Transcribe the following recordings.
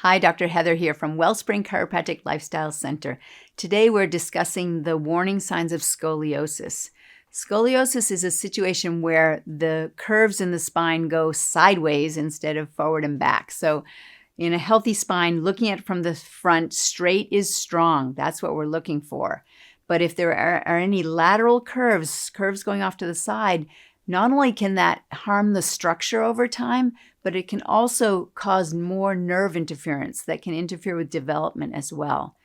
Hi, Dr. Heather here from Wellspring Chiropractic Lifestyle Center. Today we're discussing the warning signs of scoliosis. Scoliosis is a situation where the curves in the spine go sideways instead of forward and back. So in a healthy spine, looking at it from the front, straight is strong. That's what we're looking for. But if there are any lateral curves going off to the side, not only can that harm the structure over time, but it can also cause more nerve interference that can interfere with development as well.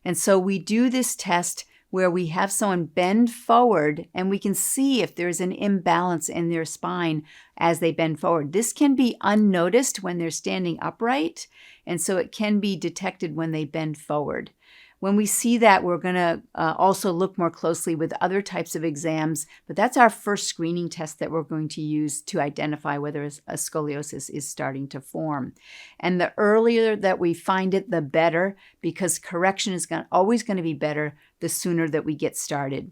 And so we do this test where we have someone bend forward and we can see if there's an imbalance in their spine as they bend forward. This can be unnoticed when they're standing upright, and so it can be detected when they bend forward. When we see that, we're going to also look more closely with other types of exams, but that's our first screening test that we're going to use to identify whether a scoliosis is starting to form. And the earlier that we find it, the better, because correction is always going to be better the sooner that we get started.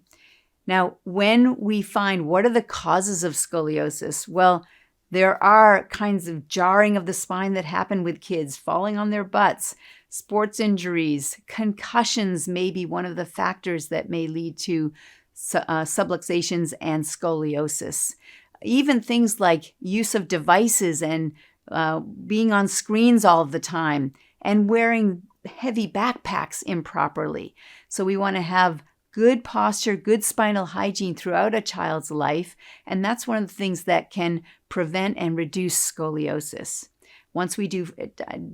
Now, when we find what are the causes of scoliosis, well, there are kinds of jarring of the spine that happen with kids, falling on their butts, sports injuries, concussions may be one of the factors that may lead to subluxations and scoliosis. Even things like use of devices and being on screens all of the time and wearing heavy backpacks improperly. So we want to have good posture, good spinal hygiene throughout a child's life, and that's one of the things that can prevent and reduce scoliosis. Once we do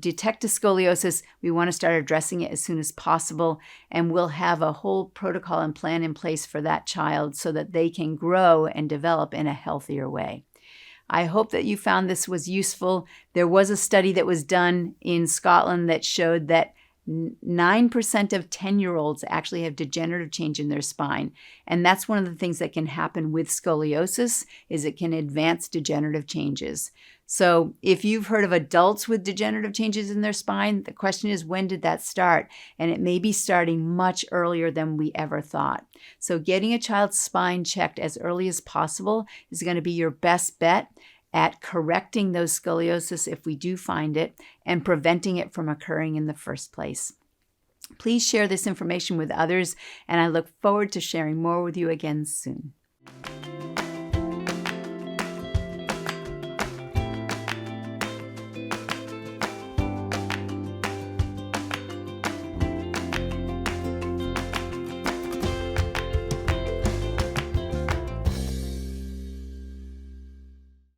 detect a scoliosis, we want to start addressing it as soon as possible, and we'll have a whole protocol and plan in place for that child so that they can grow and develop in a healthier way. I hope that you found this was useful. There was a study that was done in Scotland that showed that 9% of 10-year-olds actually have degenerative change in their spine. And that's one of the things that can happen with scoliosis, is it can advance degenerative changes. So if you've heard of adults with degenerative changes in their spine, the question is, when did that start? And it may be starting much earlier than we ever thought. So getting a child's spine checked as early as possible is going to be your best bet at correcting those scoliosis if we do find it and preventing it from occurring in the first place. Please share this information with others, and I look forward to sharing more with you again soon.